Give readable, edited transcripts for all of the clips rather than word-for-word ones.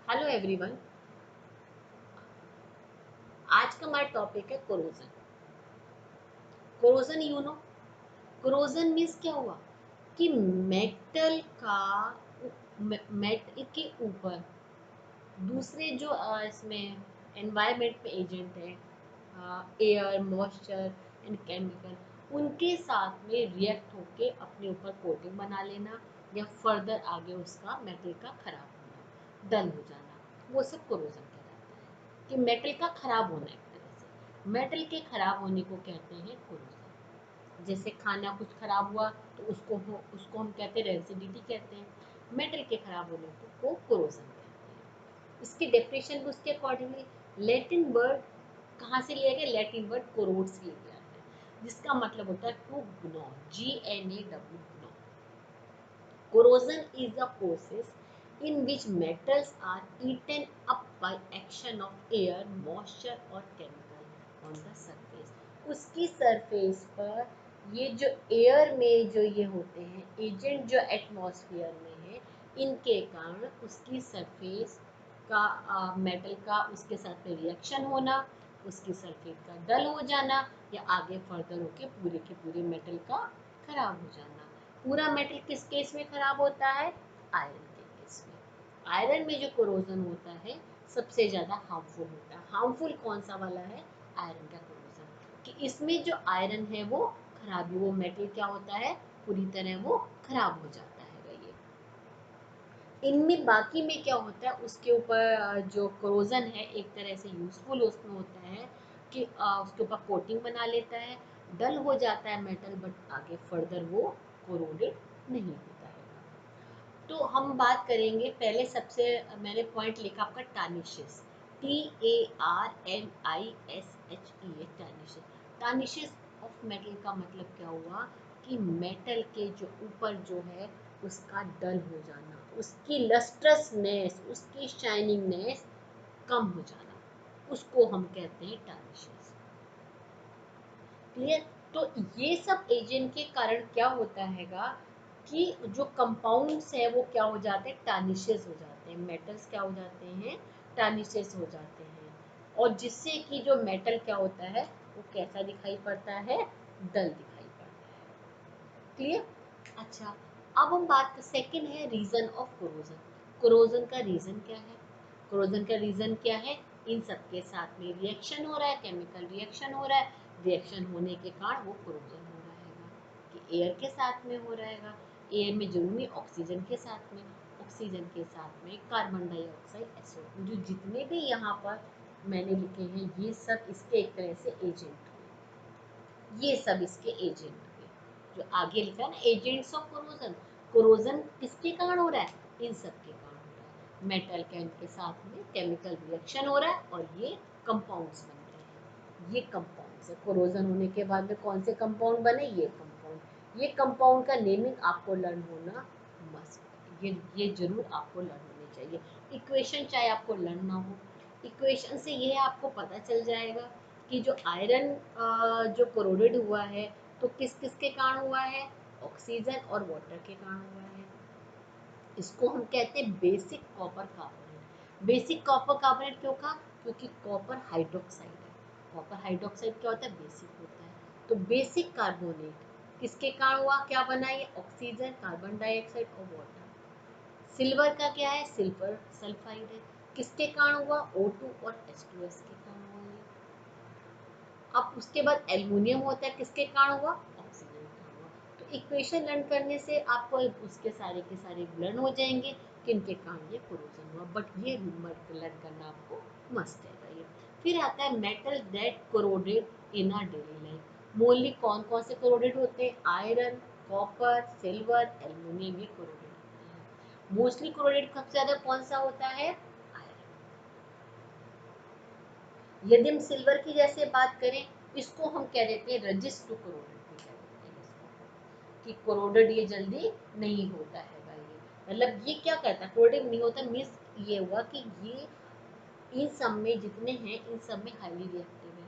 Hello everyone. आज का हमारा टॉपिक है कोरोजन। कोरोजन कोरोजन मीन्स क्या हुआ कि मेटल का मेटल के ऊपर दूसरे जो इसमें एनवायरमेंट में एजेंट है, एयर, मॉइस्चर एंड केमिकल, उनके साथ में रिएक्ट होके अपने ऊपर कोटिंग बना लेना या फर्दर आगे उसका मेटल का खराब होना, डल हो जाना, वो सब कोरोजन कहलाता है। कि मेटल का खराब होना, एक तरह से मेटल के खराब होने को कहते हैं कोरोजन। जैसे खाना कुछ खराब हुआ तो उसको हम कहते हैं रेसिडिटी कहते हैं। मेटल के खराब होने को कोरोजन कहते हैं। इसकी डेफिनेशन भी उसके अकॉर्डिंगली लैटिन वर्ड कहाँ से लिया गया? लैटिन वर्ड कोरोड से लिया गया है, जिसका मतलब होता है to ग्नो, GNAW। Corrosion is the process in which metals are eaten up by action of air, moisture or chemical on the surface। उसकी सरफेस पर ये जो एयर में जो ये होते हैं एजेंट, जो एटमॉस्फेयर में है, इनके कारण उसकी सरफेस का मेटल का उसके साथ में रिएक्शन होना, उसकी सरफेस का डल हो जाना या आगे फर्दर होके पूरे के पूरे मेटल का खराब हो जाना। पूरा मेटल किस केस में खराब होता है? आयरन के केस में। आयरन में जो कोरोजन होता है सबसे ज्यादा हार्मफुल होता है। हार्मफुल कौन सा वाला है? आयरन का कोरोजन। कि इसमें जो आयरन है वो खराबी, वो मेटल क्या होता है, पूरी तरह वो खराब हो जाता है। इनमें बाकी में क्या होता है, उसके ऊपर जो कोरोजन है एक तरह से यूजफुल उसमें होता है कि उसके ऊपर कोटिंग बना लेता है, डल हो जाता है मेटल, बट आगे फर्दर वो कोरोडेड नहीं होता है। तो हम बात करेंगे पहले, सबसे मैंने पॉइंट लिखा आपका टार्निशेस, TARNISHES, टार्निशेस ऑफ मेटल का मतलब क्या हुआ कि मेटल के जो ऊपर जो है उसका डल हो जाना, उसकी लस्ट्रसनेस, उसकी शाइनिंगनेस कम हो जाना, उसको हम कहते हैं टार्निशेस। क्लियर? तो ये सब एजेंट के कारण क्या होता हैगा कि जो कंपाउंड्स है वो क्या हो जाते हैं? टार्निशेस हो जाते हैं। मेटल्स क्या हो जाते हैं? टार्निशेस हो जाते हैं। और जिससे कि जो मेटल क्या होता है वो कैसा दिखाई पड़ता है? डल दिखाई पड़ता है। क्लियर? अच्छा, अब हम बात, सेकंड है रीजन ऑफ कोरोजन। कोरोजन का रीजन क्या है? कोरोजन का रीजन क्या है? इन सबके साथ में रिएक्शन हो रहा है, केमिकल रिएक्शन हो रहा है, रिएक्शन होने के कारण वो कोरोजन हो रहा है कि एयर के साथ में हो रहेगा। एयर में जरूर नहीं, ऑक्सीजन के साथ में, ऑक्सीजन के साथ में कार्बन डाइऑक्साइड, SO2, जो जितने भी यहाँ पर मैंने लिखे हैं ये सब इसके एक तरह से एजेंट हुए। ये सब इसके एजेंट हुए। जो आगे लिखा है ना, एजेंट्स ऑफ कोरोजन। कोरोजन किसके कारण हो रहा है? इन सब के कारण हो रहा है। मेटल के साथ में केमिकल रिएक्शन हो रहा है और ये कंपाउंड्स बन रहे हैं। ये कंपाउंड्स है। कोरोजन होने के बाद में कौन से कंपाउंड बने? ये कंपाउंड। ये कंपाउंड का नेमिंग आपको लर्न होना मस्ट, ये जरूर आपको लर्न होनी चाहिए। इक्वेशन चाहे आपको लर्न ना हो, इक्वेशन से ये आपको पता चल जाएगा कि जो आयरन जो कोरोडेड हुआ है तो किस किस के कारण हुआ है? ऑक्सीजन और वाटर के कारण हुआ है। इसको हम कहते हैं basic copper carbonate. Basic copper carbonate क्यों कहा? क्योंकि कॉपर हाइड्रोक्साइड है। कॉपर हाइड्रोक्साइड क्या होता है? बेसिक होता है। तो बेसिक कार्बोनेट किसके कारण हुआ? क्या बना? ये ऑक्सीजन, कार्बन डाइऑक्साइड और वाटर। सिल्वर का क्या है? सिल्वर सल्फाइड है। किसके कारण हुआ? O2 और H2S के कारण हुआ ये। अब उसके बाद एल्युमिनियम होता है, किसके कारण हुआ? ऑक्सीजन के कारण हुआ। तो इक्वेशन लर्न करने से आपको उसके सारे के सारे लर्न हो जाएंगे कि इनके कारण ये कोरोजन हुआ। बट ये लर्न करना आपको मस्ट है। ये फिर आता है metal that corroded in our daily life. Mostly कौन कौन से कोरोडेड होते हैं? आयरन, कॉपर, सिल्वर, एल्युमिनियम, ये कोरोडेड होते हैं। मोस्टली कोरोडेड सबसे ज्यादा कौन सा होता है? यदि हम सिल्वर की जैसे बात करें, इसको हम कह देते हैं रजिस्ट टू कोरोडेड भी कह देते हैं इसको, कि कोरोडेड ये जल्दी नहीं होता है। ये मतलब ये क्या कहता है? कोरोडेड नहीं होता मीन्स ये हुआ कि ये इन सब में जितने हैं इन सब में हाईली रिएक्टिव है।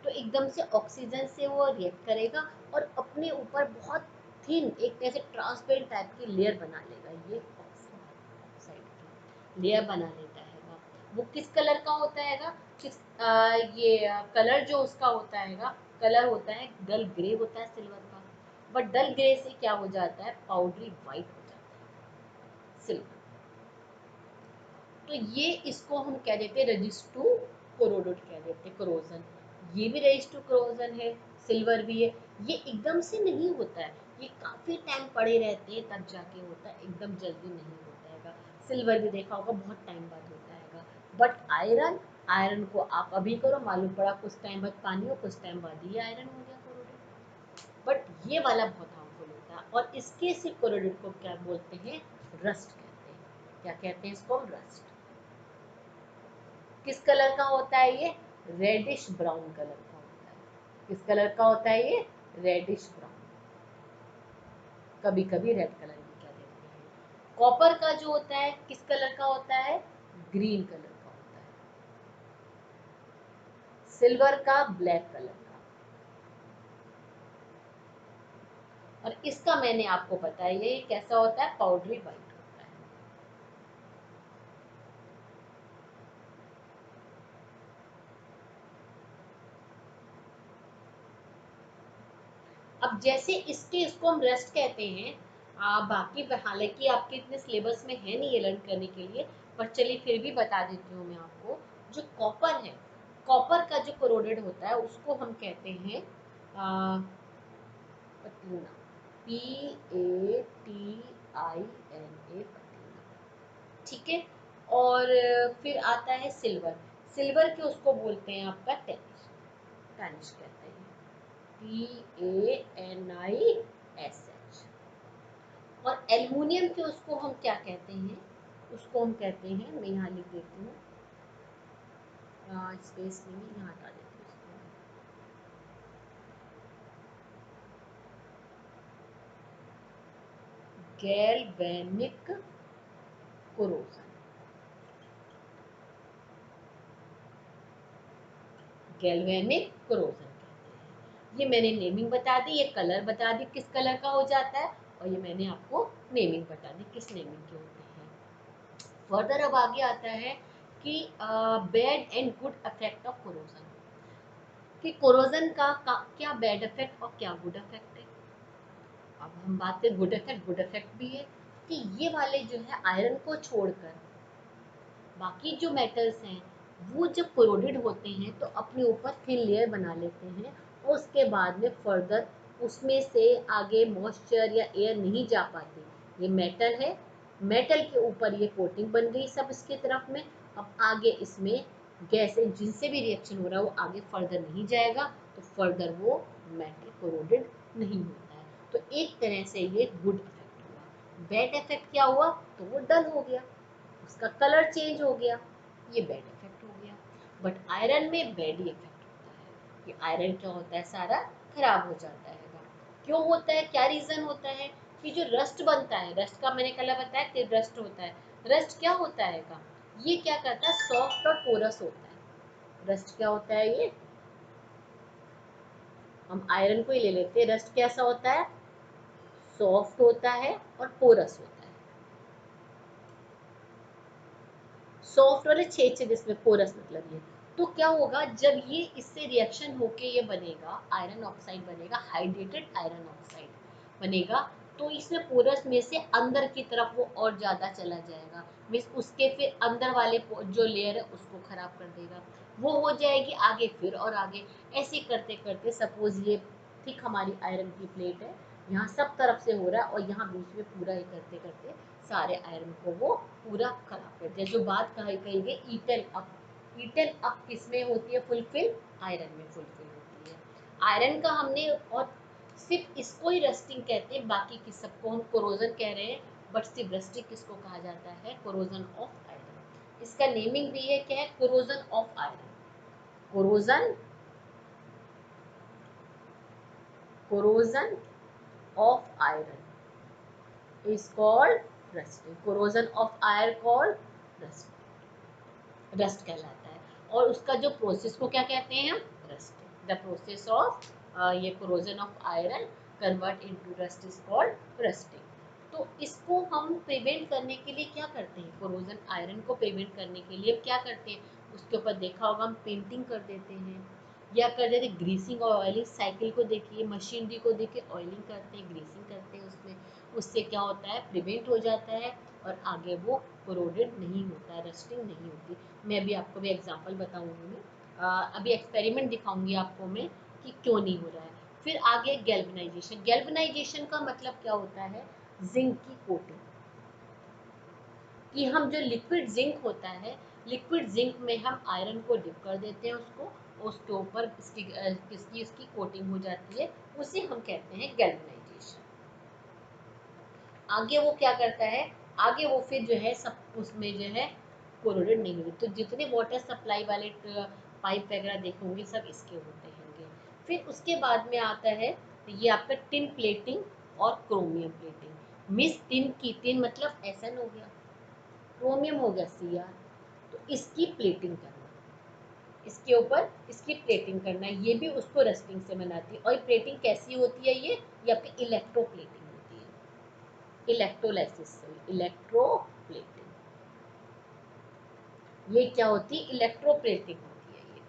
तो एकदम से ऑक्सीजन से वो रिएक्ट करेगा और अपने ऊपर बहुत थिन, एक तरह से ट्रांसपेरेंट टाइप की लेयर बना लेगा। ये ऑक्साइड की लेयर बना लेता है। वो किस कलर का होता है? ये कलर जो उसका होता है, कलर होता है डल ग्रे होता है सिल्वर का, बट डल ग्रे से क्या हो जाता है? पाउडरी व्हाइट हो जाता है सिल्वर। तो ये इसको हम कह देते हैं रेजिस्ट टू कोरोडेड कह देते हैं, कोरोजन। ये भी रेजिस्ट टू कोरोजन है, सिल्वर भी है। ये एकदम से नहीं होता है, ये काफी टाइम पड़े रहते हैं तब जाके होता है, एकदम जल्दी नहीं होता है। सिल्वर भी देखा होगा बहुत टाइम बाद होता है, बट आयरन, आयरन को आप अभी करो, मालूम पड़ा कुछ टाइम बाद पानी हो, कुछ टाइम बाद ये आयरन हो गया कोरोडेड। बट ये वाला बहुत हार्मफुल होता है, और इसके से कोरोडेड को क्या बोलते हैं? रस्ट कहते हैं। क्या कहते हैं इसको? रस्ट। किस कलर का होता है ये? रेडिश ब्राउन कलर का होता है। किस कलर का होता है ये? रेडिश ब्राउन, कभी कभी रेड कलर भी कह देते हैं। कॉपर का जो होता है किस कलर का होता है? ग्रीन कलर का होता है। सिल्वर का ब्लैक कलर का। और इसका मैंने आपको बताया ये कैसा होता है? पाउडरी व्हाइट होता है। अब जैसे इसको हम रेस्ट कहते हैं, बाकी हालांकि आपके इतने सिलेबस में है नहीं ये लर्न करने के लिए, पर चलिए फिर भी बता देती हूँ मैं आपको। जो कॉपर है, कॉपर का जो कोरोडेड होता है उसको हम कहते हैं पटीना, PATINA, पटीना। ठीक है। और फिर आता है सिल्वर, सिल्वर के उसको बोलते हैं आपका टैनिश, टैनिश कहते हैं, TANISH। और एल्युमिनियम के उसको हम क्या कहते हैं? उसको हम कहते हैं, मैं यहाँ लिख देती हूँ, स्पेस में यहाँ हटा देती हूँ इसको, गैल्वेनिक कोरोजन। गैल्वेनिक कोरोजन कहते हैं। ये मैंने नेमिंग बता दी, ये कलर बता दी किस कलर का हो जाता है, और ये मैंने आपको नेमिंग बता दी किस नेमिंग के होते हैं। फर्दर अब आगे आता है कि bad and good effect of corrosion, कि कोरोजन का क्या बैड इफेक्ट और क्या गुड इफेक्ट है। अब हम बात करें गुड इफेक्ट, गुड इफेक्ट भी है कि ये वाले जो है आयरन को छोड़कर बाकी जो मेटल्स हैं वो जब कोरोडेड होते हैं तो अपने ऊपर थिन लेयर बना लेते हैं, और उसके बाद में फर्दर उसमें से आगे मॉइस्चर या एयर नहीं जा पाती। ये मेटल है, मेटल के ऊपर ये कोटिंग बन गई सब इसके तरफ में। अब आगे इसमें गैसें जिनसे भी रिएक्शन हो रहा है वो आगे फर्दर नहीं जाएगा, तो फर्दर वो मेटल कोरोडेड नहीं होता है। तो एक तरह से ये गुड इफेक्ट हुआ। बैड इफेक्ट क्या हुआ? तो वो डल हो गया, उसका कलर चेंज हो गया, ये बैड इफेक्ट हो गया। बट आयरन में बैड ही इफेक्ट होता है, कि आयरन क्या होता है? सारा खराब हो जाता है। क्यों होता है? क्या रीजन होता है? कि जो रस्ट बनता है, रस्ट का मैंने कल बताया कि रस्ट होता है। रस्ट क्या होता है का? ये क्या करता है? सॉफ्ट और पोरस होता है। रस्ट क्या होता है? ये हम आयरन को ही ले लेते हैं, रस्ट कैसा होता है? सॉफ्ट होता है और पोरस होता है। सॉफ्ट वाले छेद छेद इसमें, पोरस मतलब ये। तो क्या होगा जब ये इससे रिएक्शन होके ये बनेगा, आयरन ऑक्साइड बनेगा, हाइड्रेटेड आयरन ऑक्साइड बनेगा, तो इसमें पोरस में से अंदर की तरफ वो और ज्यादा चला जाएगा, मीन्स उसके फिर अंदर वाले जो लेयर है उसको खराब कर देगा, वो हो जाएगी आगे फिर और आगे। ऐसे करते करते सपोज ये ठीक हमारी आयरन की प्लेट है, यहाँ सब तरफ से हो रहा है और यहाँ बीच में पूरा ही करते करते सारे आयरन को वो पूरा खराब कर दिया। जो बात कही गई ईटन अप, ईटन अप किसमें होती है? फुलफिल, आयरन में फुलफिल होती है। आयरन का हमने, और सिर्फ इसको ही रस्टिंग कहते हैं, बाकी की सबको हम कोरोजन कह रहे हैं, बट सिर्फ रस्टिंग किसको कहा जाता है? Corrosion of iron. इसका नेमिंग भी है, क्या है? Corrosion of iron. Corrosion, corrosion of iron is called rusting. corrosion of iron called rusting, rust कहलाता है। और उसका जो प्रोसेस को क्या कहते हैं हम? रस्टिंग। द प्रोसेस ऑफ ये corrosion of iron convert into rust is called rusting. तो इसको हम प्रिवेंट करने के लिए क्या करते हैं, कोरोजन आयरन को प्रिवेंट करने के लिए हम क्या करते हैं, उसके ऊपर देखा होगा हम पेंटिंग कर देते हैं या कर देते ग्रीसिंग और ऑयलिंग। साइकिल को देखिए, मशीनरी को देखिए, ऑयलिंग करते हैं, ग्रीसिंग करते हैं उसमें, उससे क्या होता है, प्रिवेंट हो जाता है और आगे वो कोरोडेड नहीं होता है, रस्टिंग नहीं होती। मैं अभी आपको भी एग्जांपल बताऊंगी, अभी एक्सपेरिमेंट दिखाऊंगी आपको मैं कि क्यों नहीं हो रहा है। फिर आगे गैल्वेनाइजेशन। गैल्वेनाइजेशन का मतलब क्या होता है, जिंक की कोटिंग, कि हम जो लिक्विड जिंक होता है, लिक्विड जिंक में हम आयरन को डिप कर देते हैं उसको, उसके ऊपर इसकी कोटिंग हो जाती है, उसे हम कहते हैं गैल्वेनाइजेशन। आगे वो क्या करता है, आगे वो फिर जो है सब उसमें जो है कोरोडेड नहीं होगी। तो जितने वाटर सप्लाई वाले पाइप वगैरह देखे होंगे सब इसके होते होंगे। फिर उसके बाद में आता है ये आपका टिन प्लेटिंग और क्रोमियम प्लेटिंग। मिस टिन की, टिन मतलब एसएन हो गया, क्रोमियम हो गया सीआर, तो इसकी प्लेटिंग करना, इसके ऊपर इसकी प्लेटिंग करना, ये भी उसको रस्टिंग से बनाती है। और प्लेटिंग कैसी होती है, ये आपकी इलेक्ट्रो प्लेटिंग होती है, इलेक्ट्रोलाइसिस से, इलेक्ट्रो प्लेटिंग, ये क्या होती है, इलेक्ट्रो प्लेटिंग होती है। ये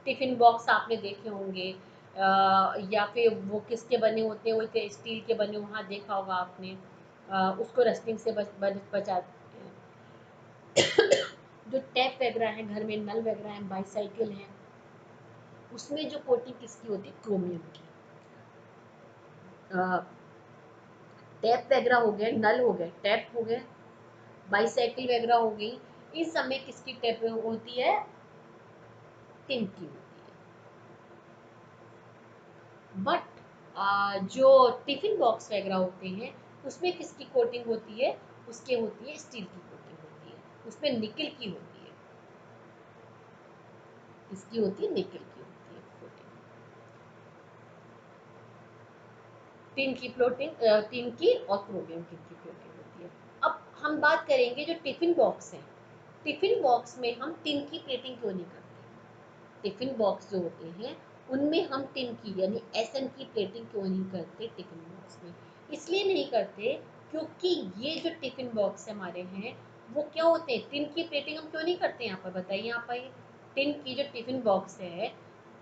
टिफिन बॉक्स आपने देखे होंगे, या फिर वो किसके बने होते हैं, वो स्टील के बने, वहाँ देखा होगा आपने, उसको रस्टिंग से बचाते हैं। जो टैप वगैरह है घर में, नल वगैरह है, बाईसाइकिल है, उसमें जो कोटिंग किसकी होती है, क्रोमियम की। टैप वगैरह हो गए, नल हो गए, टैप हो गए, बाईसाइकिल वगैरह हो गई, इन सब में किसकी टैप होती है, टिन की होती है। बट जो टिफिन बॉक्स वगैरह होते हैं उसमें किसकी कोटिंग होती है, उसके होती है स्टील की कोटिंग होती है, उसमें निकल की होती है, इसकी होती है निकल की होती है कोटिंग, टिन की प्लोटिंग, टिन की और क्रोमियम टिन की प्लोटिंग होती है। अब हम बात करेंगे जो टिफिन बॉक्स है, टिफिन बॉक्स में हम टिन की प्लेटिंग क्यों नहीं करते। टिफिन बॉक्स जो होते हैं उनमें हम टिन की यानी एसएन की प्लेटिंग क्यों नहीं करते टिफिन बॉक्स में, इसलिए नहीं करते क्योंकि ये जो टिफिन बॉक्स हमारे हैं वो क्या होते हैं, टिन की प्लेटिंग हम क्यों नहीं करते, यहाँ पर बताइए, यहाँ पर टिन की जो टिफिन बॉक्स है,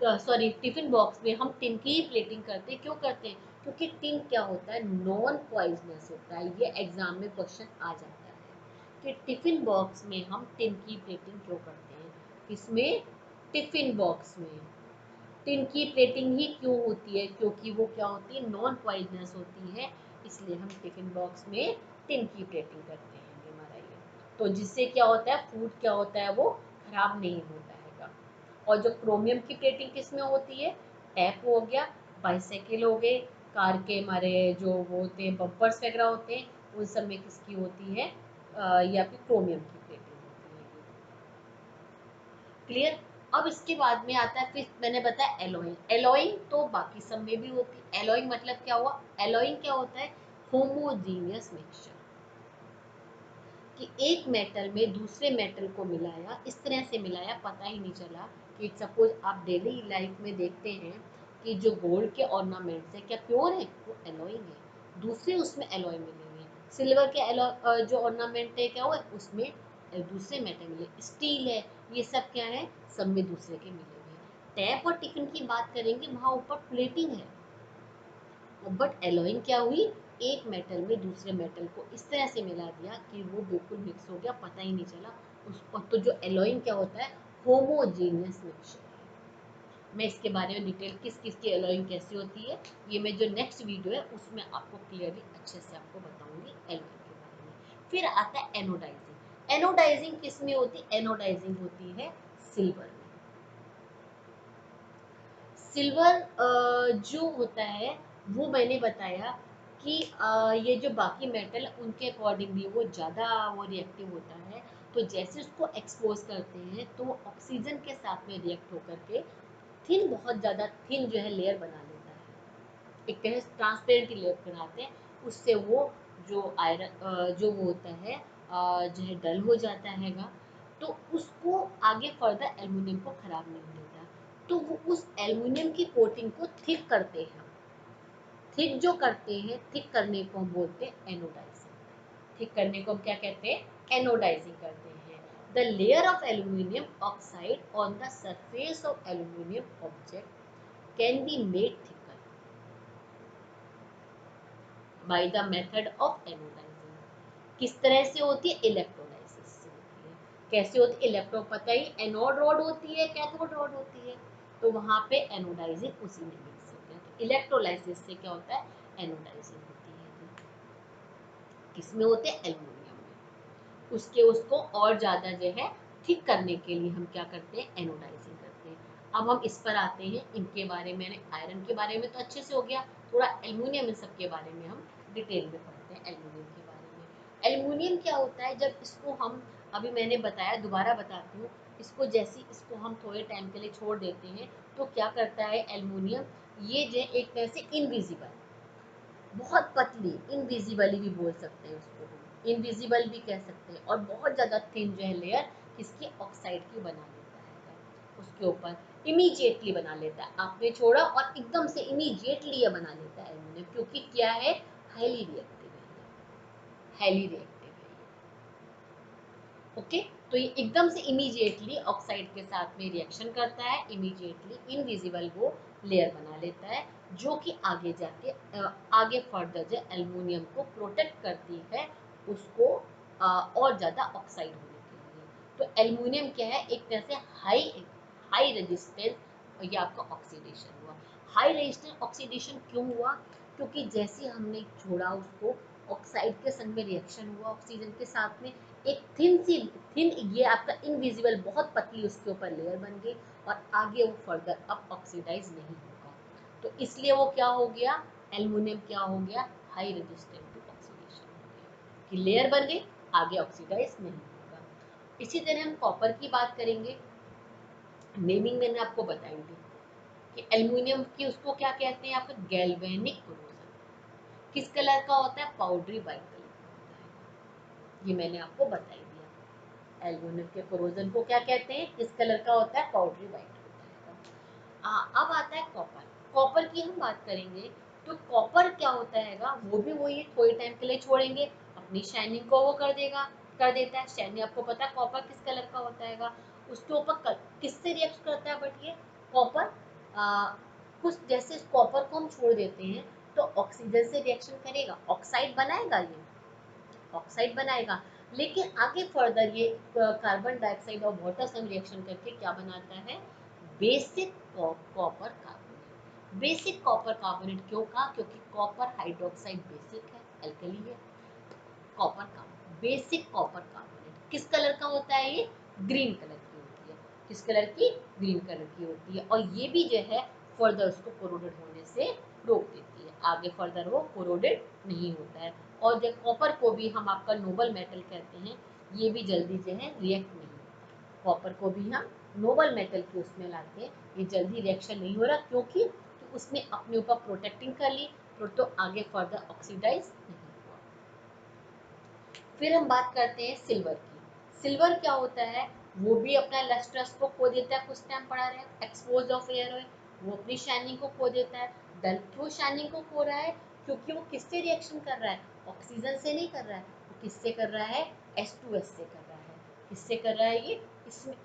सॉरी टिफिन बॉक्स में हम टिन की ही प्लेटिंग करते हैं, क्यों करते हैं, क्योंकि टिन क्या होता है, नॉन पॉइजनस होता है। ये एग्जाम में क्वेश्चन आ जाता है कि टिफिन बॉक्स में हम टिन की प्लेटिंग क्यों करते हैं, किसमें, टिफिन बॉक्स में टिन की प्लेटिंग ही क्यों होती है, क्योंकि वो क्या होती है, नॉन पॉइजनस होती है, इसलिए हम टिफिन बॉक्स में टिन की प्लेटिंग करते हैं हमारा ये। तो जिससे क्या होता है, फूड क्या होता है, वो खराब नहीं होता है। और जो क्रोमियम की प्लेटिंग किस में होती है, टैप हो गया, बाइसाइकिल हो गए, कार के हमारे जो वो होते हैं बम्पर्स वगैरह होते हैं, उन सब में किसकी होती है, या फिर क्रोमियम की प्लेटिंग होती है। क्लियर। अब इसके बाद में आता है, फिर मैंने बताया एलोइंग। एलोइंग तो बाकी सब में भी होती है। एलोइंग मतलब क्या हुआ, एलोइंग क्या होता है, होमोजीनियस मिक्सचर, कि एक मेटल में दूसरे मेटल को मिलाया, इस तरह से मिलाया पता ही नहीं चला, कि सपोज आप डेली लाइफ में देखते हैं कि जो गोल्ड के ऑर्नामेंट्स है क्या प्योर है, वो एलोइंग है, दूसरे उसमें एलोय मिलेंगे। सिल्वर के जो ऑर्नामेंट है क्या हुआ, उसमें दूसरे मेटल मिले, स्टील है, ये सब क्या है, सब में दूसरे के मिलेंगे। टैप और टिफिन की बात करेंगे, वहां ऊपर प्लेटिंग है, बट एलोइंग क्या हुई, एक मेटल में दूसरे मेटल को इस तरह से मिला दिया कि वो बिल्कुल मिक्स हो गया, पता ही नहीं चला उसको। तो जो एलोइंग क्या होता है, होमोजेनियस मिक्सचर है। मैं इसके बारे में डिटेल किस किस की एलोइंग कैसी होती है, ये मैं जो नेक्स्ट वीडियो है उसमें आपको क्लियरली अच्छे से आपको बताऊंगी एलोइंग के बारे में। फिर आता है एनोडाइजिंग। एनोडाइजिंग किस में होती है, एनोडाइजिंग होती है सिल्वर में। सिल्वर जो होता है वो मैंने बताया कि ये जो बाकी मेटल उनके अकॉर्डिंगली वो ज़्यादा वो रिएक्टिव होता है, तो जैसे उसको एक्सपोज करते हैं तो ऑक्सीजन के साथ में रिएक्ट होकर के थिन, बहुत ज़्यादा थिन जो है लेयर बना लेता है, एक तरह से ट्रांसपेरेंट की लेयर बनाते हैं, उससे वो जो आयरन जो वो होता है जो है डल हो जाता हैगा, तो उसको आगे फर्दर एल्युमिनियम को खराब नहीं देता, तो वो उस एल्युमिनियम की कोटिंग को थिक करते हैं। थिक जो करते हैं, थिक करने को हम बोलते हैं एनोडाइजिंग। थिक करने को हम क्या कहते हैं, एनोडाइजिंग करते हैं। The layer of aluminium oxide on the surface of aluminium object can be made thicker by the method of anodising. किस तरह से होती है, इलेक्ट्रोलाइसिस से होती है। कैसे होती है, इलेक्ट्रो पता ही, एनोड रोड होती है, कैथोड रोड होती है, तो वहां पे एनोडाइजिंग उसी में मिक्स होते हैं। तो इलेक्ट्रोलाइसिस से क्या होता है, एनोडाइजिंग होती है। किसमें होते हैं, एल्यूमिनियम में। उसको और ज्यादा जो है थिक करने के लिए हम क्या करते हैं, एनोडाइजिंग करते हैं। अब हम इस पर आते हैं, इनके बारे में, आयरन के बारे में तो अच्छे से हो गया, थोड़ा एल्यूमिनियम इन सब के बारे में हम डिटेल में पढ़ते हैं। एल्यूमिनियम के बारे में, एल्यूमिनियम क्या होता है, जब इसको हम, अभी मैंने बताया, दोबारा बताती हूँ, इसको जैसे इसको हम थोड़े टाइम के लिए छोड़ देते हैं तो क्या करता है एल्यूमिनियम, ये जो एक तरह से इनविजिबल, बहुत पतली, इनविजिबल भी बोल सकते हैं उसको, इनविजिबल भी कह सकते हैं, और बहुत ज़्यादा थिन जो है लेयर किसकी, ऑक्साइड की बना लेता है, उसके ऊपर इमीडिएटली बना लेता है। आपने छोड़ा और एकदम से इमीडिएटली ये बना लेता है एल्यूमिनियम, क्योंकि क्या है, हाईली रिएक्टिव है, हाईली रिएक्टिव है। ओके, तो ये एकदम से इमीडिएटली ऑक्साइड के साथ में रिएक्शन करता है, इमीडिएटली इनविजिबल वो लेयर बना लेता है, जो कि आगे जाके आगे फर्दर जो एल्युमिनियम को प्रोटेक्ट करती है, उसको और ज़्यादा ऑक्साइड होने के लिए। तो एल्युमिनियम क्या है, एक तरह से हाई हाई रेजिस्टेंस, ये आपका ऑक्सीडेशन हुआ। हाई रेजिस्टेंस ऑक्सीडेशन क्यों हुआ, क्योंकि जैसे हमने छोड़ा उसको, ऑक्साइड के संग में रिएक्शन हुआ ऑक्सीजन के साथ में, एक थिन ये आपका इनविजिबल बहुत पतली उसके ऊपर लेयर बन गई, और आगे वो फर्दर अब ऑक्सीडाइज नहीं होगा। तो इसलिए वो क्या हो गया, एल्युमिनियम क्या हो गया, हाई रेजिस्टेंट टू ऑक्सीडेशन हो गया, कि लेयर बन गई, आगे ऑक्सीडाइज नहीं होगा। इसी तरह हम कॉपर की बात करेंगे। नेमिंग मैंने आपको बताई थी कि एल्युमिनियम की उसको क्या कहते हैं, आपका गैल्वेनिक कोरोजन। किस कलर का होता है, पाउडरी वाइट कलर का होता है, ये मैंने आपको बताई दिया। एल्युमिनियम के कोरोजन को क्या कहते हैं, किस कलर का होता है, पाउडरी वाइट होता है। अब आता है कॉपर। कॉपर की हम बात करेंगे तो कॉपर क्या होता है, वो भी वही, थोड़े टाइम के लिए छोड़ेंगे, अपनी शाइनिंग को वो कर देगा, कर देता है। शाइनिंग आपको पता है कॉपर किस कलर का होता है, उसके ऊपर किससे रिएक्ट करता है, बट ये कॉपर कुछ, जैसे कॉपर को हम छोड़ देते हैं तो ऑक्सीजन से रिएक्शन करेगा, ऑक्साइड बनाएगा, ये ऑक्साइड बनाएगा, लेकिन आगे फर्दर ये कार्बन डाइऑक्साइड और वाटर से रिएक्शन करके क्या बनाता है, basic copper carbonate. Basic copper carbonate क्यों कहा, क्योंकि कॉपर हाइड्रोक्साइड बेसिक है, एल्कली है, कॉपर का बेसिक कॉपर कार्बोनेट किस कलर का होता है, ये ग्रीन कलर की होती है। किस कलर की, ग्रीन कलर की होती है, और ये भी जो है फर्दर उसको कोरोडेड होने से रोक देती है, आगे फर्दर वो कोरोडेड नहीं होता है। और जब कॉपर को भी हम आपका नोबल मेटल कहते हैं, ये भी जल्दी जो है रिएक्ट नहीं होता। कॉपर को भी हम नोबल मेटल के उसमें लाते हैं, ये जल्दी रिएक्शन नहीं हो रहा, क्योंकि तो उसने अपने ऊपर प्रोटेक्टिंग कर ली, तो आगे फर्दर ऑक्सीडाइज नहीं। फिर हम बात करते हैं सिल्वर की। सिल्वर क्या होता है, वो भी अपना लस्ट्रस को खो देता है, कुछ टाइम पड़ा रहे, एक्सपोज ऑफ एयर है, वो अपनी शाइनिंग को खो देता है। डल क्यों शाइनिंग को खो रहा है, क्योंकि वो किससे रिएक्शन कर रहा है, ऑक्सीजन से नहीं कर रहा है, वो किससे कर रहा है, H2S से कर रहा है। किससे कर रहा है ये,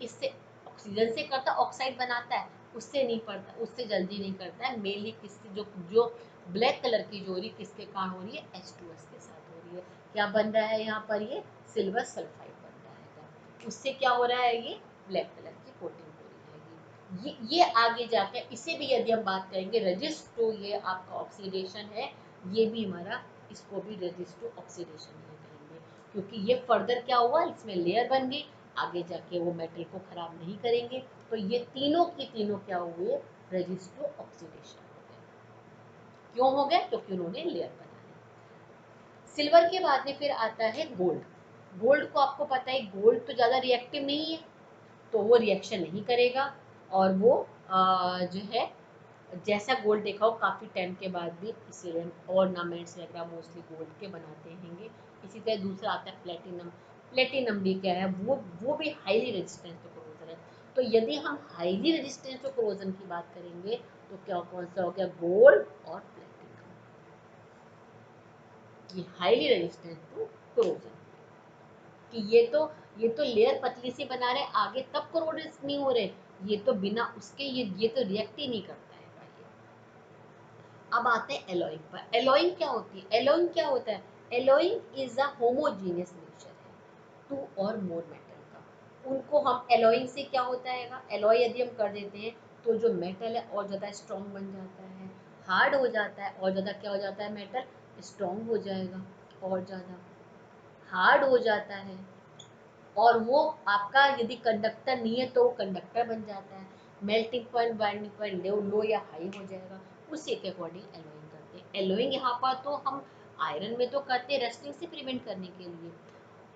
इससे ऑक्सीजन से करता, ऑक्साइड बनाता है, उससे नहीं पड़ता, उससे जल्दी नहीं करता है। मेनली किससे, जो जो ब्लैक कलर की जो हो रही है, किसके कारण हो रही है, H2S के साथ हो रही है। क्या बन रहा है यहाँ पर, ये सिल्वर सल्फाइड बन रहा है, उससे क्या हो रहा है, ये ब्लैक कलर की कोटिंग हो रही है। ये आगे जाकर, इसे भी यदि हम बात करेंगे रेजिस्ट टू, ये आपका ऑक्सीडेशन है, ये भी हमारा, इसको भी रेजिस्ट टू ऑक्सीडेशन है कहेंगे, क्योंकि ये फर्दर क्या हुआ, इसमें लेयर बन गई, आगे जाके वो मेटल को खराब नहीं करेंगे। तो ये तीनों की तीनों क्या हुए, रेजिस्ट टू ऑक्सीडेशन हो गए। क्यों हो गए, क्योंकि उन्होंने लेयर बना ली। सिल्वर के बाद में फिर आता है गोल्ड। गोल्ड को आपको पता है, गोल्ड तो ज़्यादा रिएक्टिव नहीं है, तो वो रिएक्शन नहीं करेगा, और वो जो है, जैसा गोल्ड देखा हो काफ़ी टाइम के बाद भी, इसीलिए ऑर्नामेंट्स वगैरह मोस्टली गोल्ड के बनाते हैंगे। इसी तरह दूसरा आता है प्लेटिनम। प्लेटिनम भी क्या है, वो भी हाईली रेजिस्टेंस टू कोरोजन है। तो यदि हम हाईली रेजिस्टेंस टू कोरोजन की बात करेंगे तो क्या, कौन सा हो गया, गोल्ड और प्लेटिनम, ये हाईली रेजिस्टेंट टू कोरोजन क्योंकि ये तो लेयर पतली सी बना रहे हैं आगे तब कोरोजन नहीं हो रहे, ये तो बिना उसके ये तो रिएक्ट ही नहीं करता है भाई। अब आते हैं एलोइंग पर। एलोइंग क्या होती है? एलोइंग क्या होता है? Allowing is a homogeneous mixture है टू और मोर मेटल का। उनको हम एलोइंग से क्या होता है, एलोय यदि हम कर देते हैं तो जो मेटल है और ज़्यादा स्ट्रॉन्ग बन जाता है, हार्ड हो जाता है, और ज़्यादा क्या हो जाता है, मेटल स्ट्रॉन्ग हो जाएगा, और ज़्यादा हार्ड हो जाता है, और वो आपका यदि कंडक्टर नहीं है तो वो कंडक्टर बन जाता है, मेल्टिंग पॉइंट बाइंडिंग पॉइंट लो या हाई हो जाएगा, उसी के अकॉर्डिंग एलोइंग करते हैं। एलोइंग यहाँ पर तो हम आयरन में तो करते हैं रस्टिंग से प्रिवेंट करने के लिए।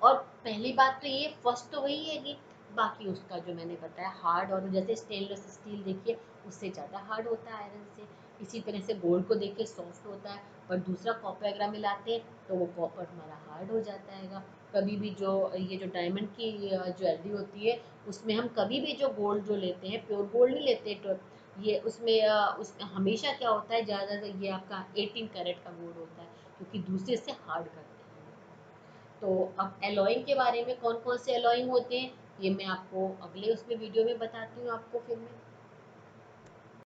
और पहली बात तो ये फर्स्ट तो वही है कि बाकी उसका जो मैंने बताया हार्ड, और जैसे स्टेनलेस स्टील देखिए उससे ज़्यादा हार्ड होता है आयरन से, इसी तरह से गोल्ड को देखिए सॉफ्ट होता है, पर दूसरा कॉपर वगैरह मिलाते हैं तो वो कॉपर हमारा हार्ड हो जाता है। कभी भी जो ये जो डायमंड की ज्वेलरी होती है उसमें हम कभी भी जो गोल्ड जो लेते हैं प्योर गोल्ड नहीं लेते, तो ये उसमें हमेशा क्या होता है, ज़्यादा ये आपका 18 कैरेट का गोल्ड होता है, क्योंकि दूसरे से हार्ड करते हैं। तो अब एलॉइंग के बारे में कौन कौन से एलॉइंग होते हैं ये मैं आपको अगले उसमें वीडियो में बताती हूँ आपको फिर मैं।